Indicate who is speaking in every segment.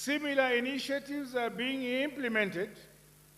Speaker 1: Similar initiatives are being implemented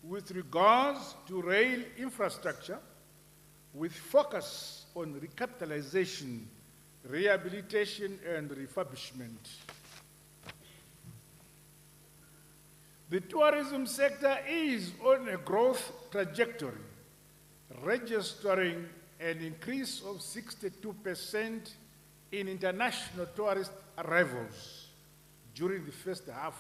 Speaker 1: with regards to rail infrastructure, with focus on recapitalization, rehabilitation, and refurbishment. The tourism sector is on a growth trajectory, registering an increase of 62% in international tourist arrivals during the first half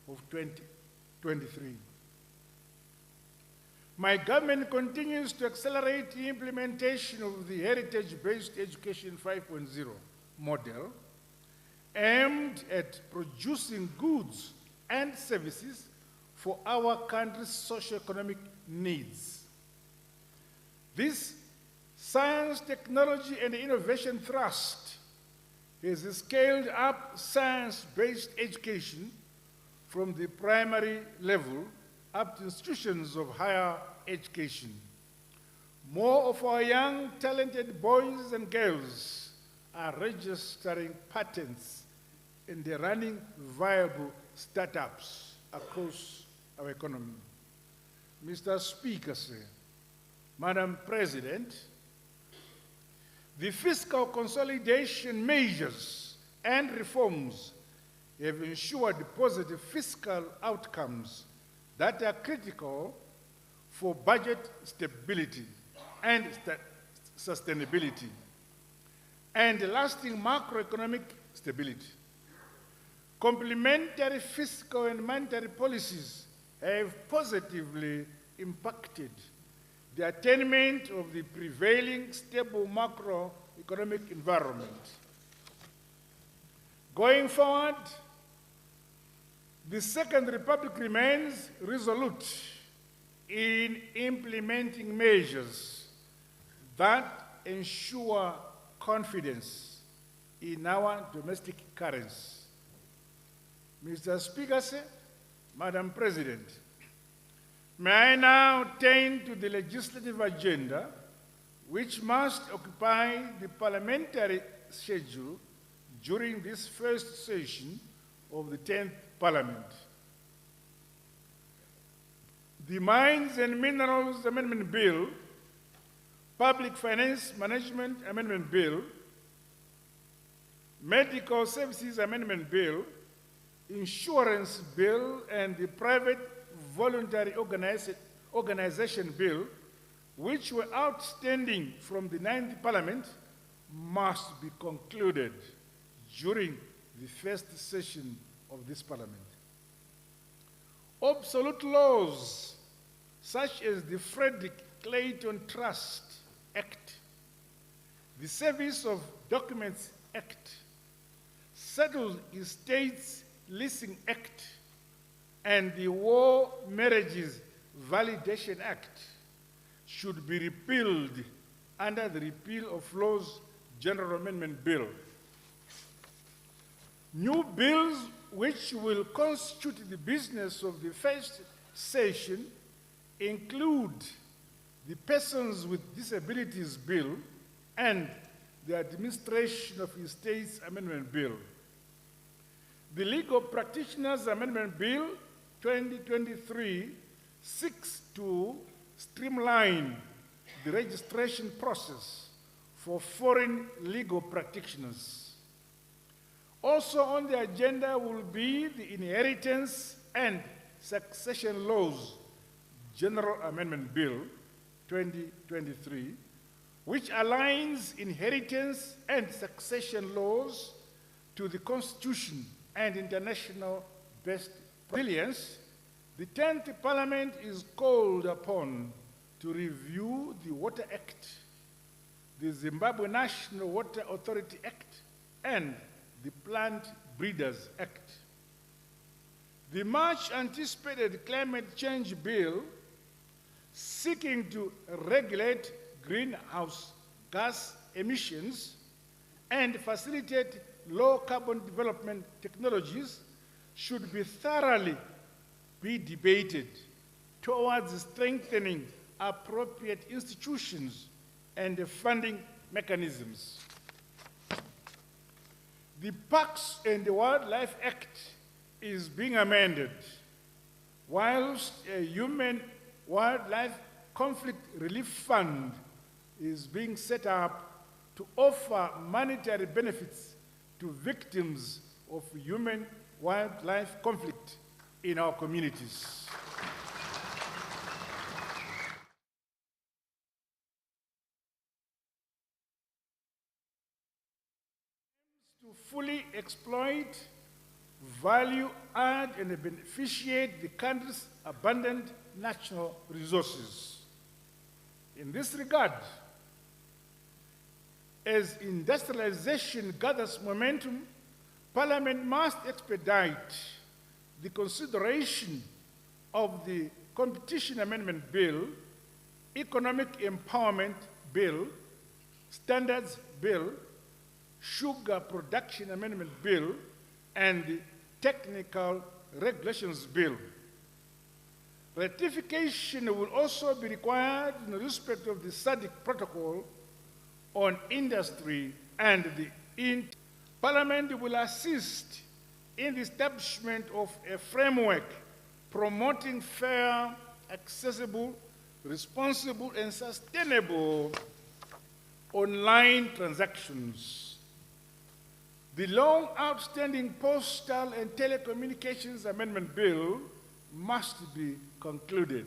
Speaker 1: of 2023. My government continues to accelerate the implementation of the Heritage-Based Education 5.0 model, aimed at producing goods and services for our country's socio-economic needs. This Science, Technology, and Innovation Thrust has scaled up science-based education from the primary level up to institutions of higher education. More of our young, talented boys and girls are registering patents and they're running viable startups across our economy. Mr. Speaker, sir, Madam President, the fiscal consolidation measures and reforms have ensured positive fiscal outcomes that are critical for budget stability and sustainability and lasting macroeconomic stability. Complementary fiscal and monetary policies have positively impacted the attainment of the prevailing stable macroeconomic environment. Going forward, the Second Republic remains resolute in implementing measures that ensure confidence in our domestic currency. Mr. Speaker, sir, Madam President, may I now turn to the legislative agenda, which must occupy the parliamentary schedule during this first session of the 10th Parliament. The Mines and Minerals Amendment Bill, Public Finance Management Amendment Bill, Medical Services Amendment Bill, Insurance Bill, and the Private Voluntary Organization Bill, which were outstanding from the 9th Parliament, must be concluded during the first session of this Parliament. Obsolete laws, such as the Frederick Clayton Trust Act, the Service of Documents Act, Settled Estates Leasing Act, and the War Marriages Validation Act should be repealed under the Repeal of Laws General Amendment Bill. New bills which will constitute the business of the first session include the Persons with Disabilities Bill and the Administration of Estates Amendment Bill. The Legal Practitioners Amendment Bill 2023 seeks to streamline the registration process for foreign legal practitioners. Also on the agenda will be the Inheritance and Succession Laws General Amendment Bill 2023, which aligns inheritance and succession laws to the Constitution and international best practice. The 10th Parliament is called upon to review the Water Act, the Zimbabwe National Water Authority Act, and the Plant Breeders Act. The much anticipated Climate Change Bill, seeking to regulate greenhouse gas emissions and facilitate low carbon development technologies, should be thoroughly debated towards strengthening appropriate institutions and funding mechanisms. The Parks and Wildlife Act is being amended, whilst a human wildlife conflict relief fund is being set up to offer monetary benefits to victims of human-wildlife conflict in our communities. To fully exploit, value add, and beneficiate the country's abundant natural resources. In this regard, as industrialization gathers momentum, Parliament must expedite the consideration of the Competition Amendment Bill, Economic Empowerment Bill, Standards Bill, Sugar Production Amendment Bill, and the Technical Regulations Bill. Ratification will also be required in respect of the SADC Protocol on Industry and the Parliament will assist in the establishment of a framework promoting fair, accessible, responsible, and sustainable online transactions. The long outstanding Postal and Telecommunications Amendment Bill must be concluded.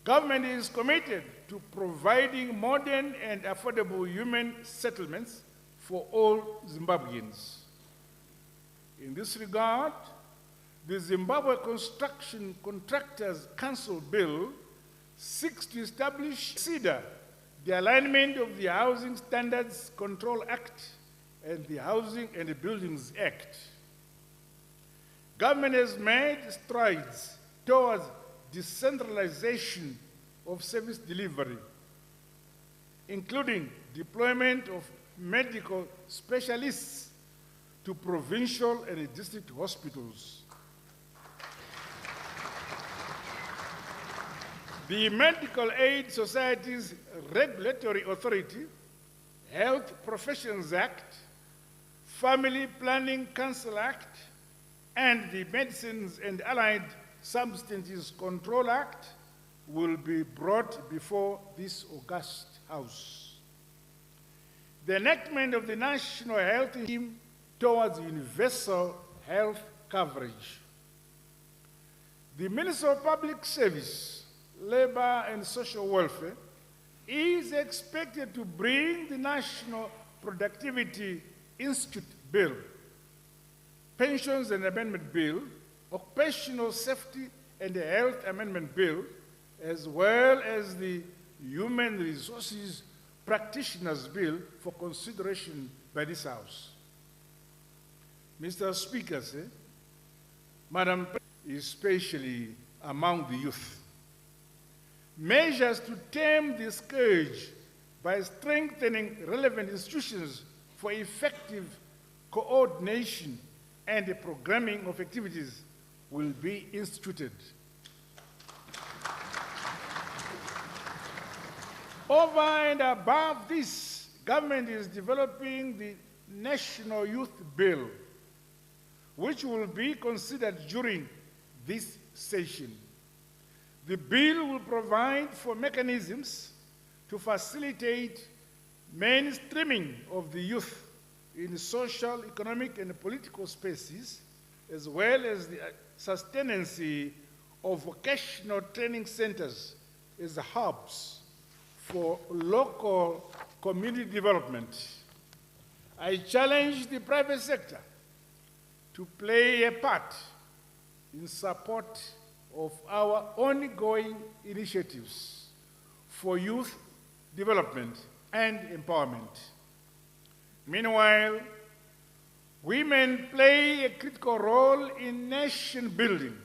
Speaker 1: Government is committed to providing modern and affordable human settlements for all Zimbabweans. In this regard, the Zimbabwe Construction Contractors Council Bill seeks to establish, consider the alignment of the Housing Standards Control Act and the Housing and the Buildings Act. Government has made strides towards decentralization of service delivery, including deployment of medical specialists to provincial and district hospitals. The Medical Aid Society's Regulatory Authority, Health Professions Act, Family Planning Council Act, and the Medicines and Allied Substances Control Act will be brought before this august House. The enactment of the National Health Scheme towards universal health coverage. The Minister of Public Service, Labor and Social Welfare is expected to bring the National Productivity Institute Bill, Pensions and Amendment Bill, Occupational Safety and Health Amendment Bill, as well as the Human Resources Practitioners Bill for consideration by this House. Mr. Speaker, Madam President, especially among the youth, measures to tame the scourge by strengthening relevant institutions for effective coordination and the programming of activities will be instituted. Over and above this, government is developing the National Youth Bill, which will be considered during this session. The bill will provide for mechanisms to facilitate mainstreaming of the youth in social, economic, and political spaces, as well as the sustenance of vocational training centers as hubs for local community development. I challenge the private sector to play a part in support of our ongoing initiatives for youth development and empowerment. Meanwhile, women play a critical role in nation building,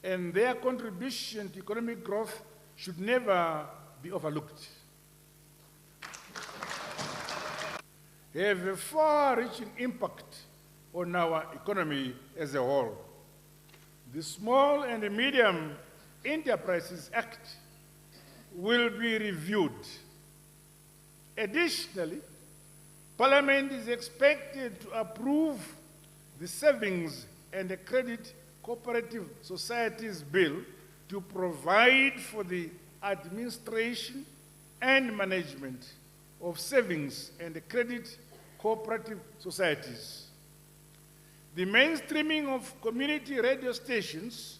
Speaker 1: and their contribution to economic growth should never be overlooked. They have a far-reaching impact on our economy as a whole. The Small and Medium Enterprises Act will be reviewed. Additionally, Parliament is expected to approve the Savings and the Credit Cooperative Societies Bill to provide for the administration and management of savings and credit cooperative societies. The mainstreaming of community radio stations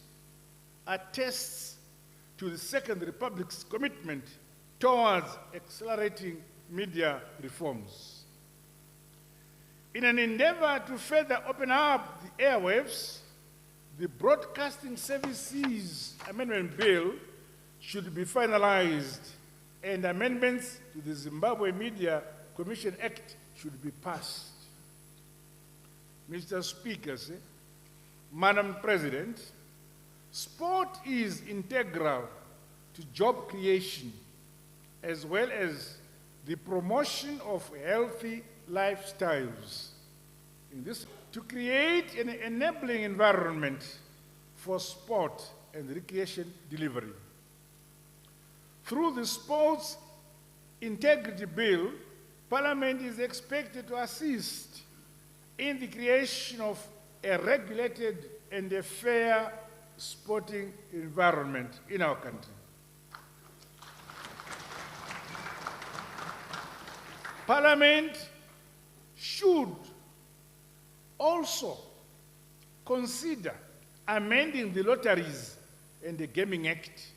Speaker 1: attests to the Second Republic's commitment towards accelerating media reforms. In an endeavor to further open up the airwaves, the Broadcasting Services Amendment Bill should be finalized and amendments to the Zimbabwe Media Commission Act should be passed. Mr. Speaker, Madam President, sport is integral to job creation as well as the promotion of healthy lifestyles. To create an enabling environment for sport and recreation delivery. Through the Sports Integrity Bill, Parliament is expected to assist in the creation of a regulated and a fair sporting environment in our country. Parliament should also consider amending the Lotteries and the Gaming Act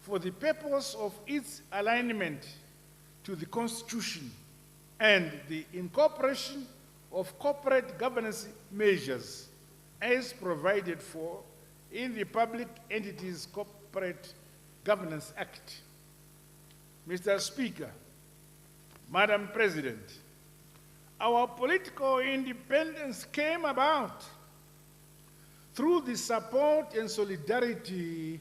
Speaker 1: for the purpose of its alignment to the Constitution and the incorporation of corporate governance measures as provided for in the Public Entities Corporate Governance Act. Mr. Speaker, Madam President, our political independence came about through the support and solidarity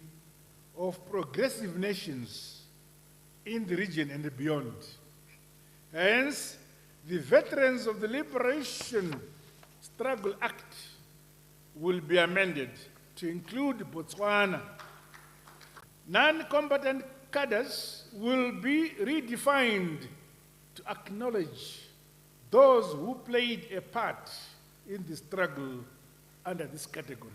Speaker 1: of progressive nations in the region and beyond. Hence, the Veterans of the Liberation Struggle Act will be amended to include Botswana. Non-combatant cadres will be redefined to acknowledge those who played a part in the struggle under this category.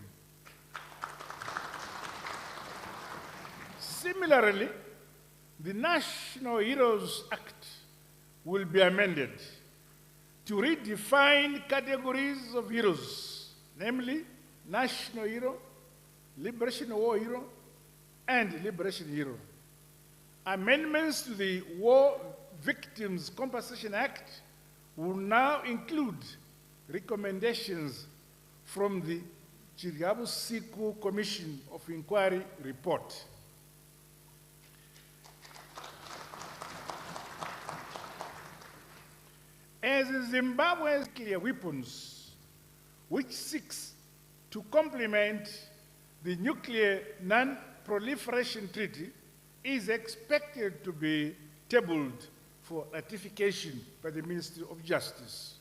Speaker 1: Similarly, the National Heroes Act will be amended to redefine categories of heroes, namely National Hero, Liberation War Hero, and Liberation Hero. Amendments to the War Victims Compensation Act will now include recommendations from the Chiriabu-Siku Commission of Inquiry report. As Zimbabwe's nuclear weapons, which seeks to complement the Nuclear Non-Proliferation Treaty, is expected to be tabled for ratification by the Ministry of Justice.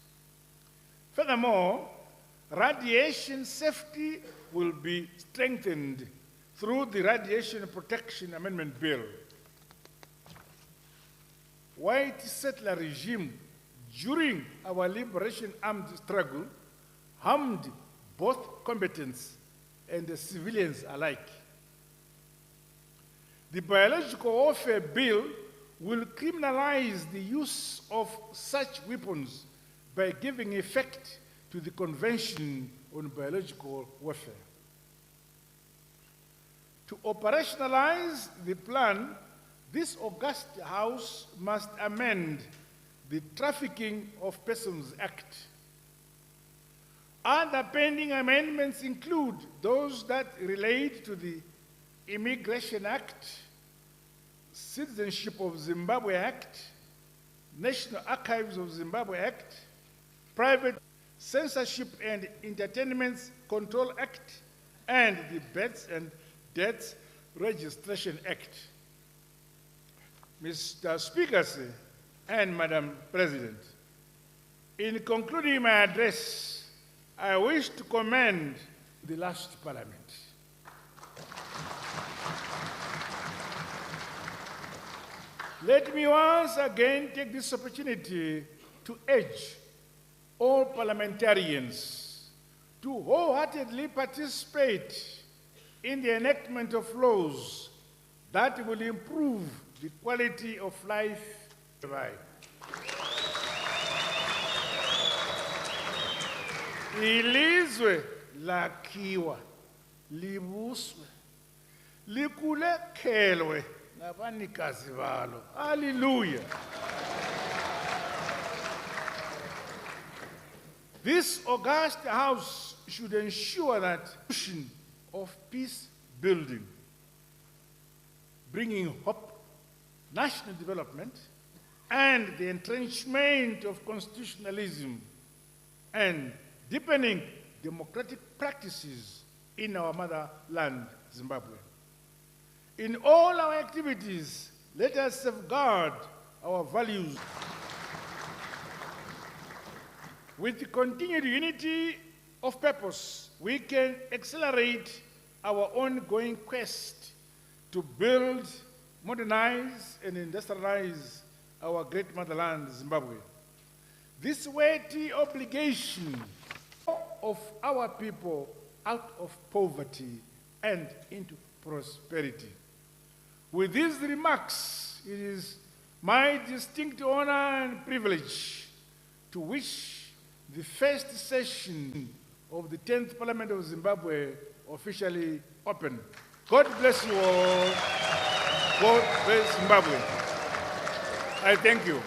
Speaker 1: Furthermore, radiation safety will be strengthened through the Radiation Protection Amendment Bill. White settler regime during our liberation armed struggle harmed both combatants and the civilians alike. The Biological Warfare Bill will criminalize the use of such weapons by giving effect to the Convention on Biological Warfare. To operationalize the plan, this august House must amend the Trafficking of Persons Act. Other pending amendments include those that relate to the Immigration Act, Citizenship of Zimbabwe Act, National Archives of Zimbabwe Act, Private Censorship and Entertainment Control Act, and the Births and Deaths Registration Act. Mr. Speaker and Madam President, in concluding my address, I wish to commend the last Parliament. Let me once again take this opportunity to urge all parliamentarians to wholeheartedly participate in the enactment of laws that will improve the quality of life. Ilizwe lakhiwa, libuswe, likulekhelwe ngabanikazi balo. Hallelujah. This august house should ensure that vision of peace building, bringing hope, national development, and the entrenchment of constitutionalism and deepening democratic practices in our motherland, Zimbabwe. In all our activities, let us safeguard our values. With the continued unity of purpose, we can accelerate our ongoing quest to build, modernize, and industrialize our great motherland, Zimbabwe. This weighty obligation of our people out of poverty and into prosperity. With these remarks, it is my distinct honor and privilege to wish the first session of the 10th Parliament of Zimbabwe officially open. God bless you all. God bless Zimbabwe. I thank you.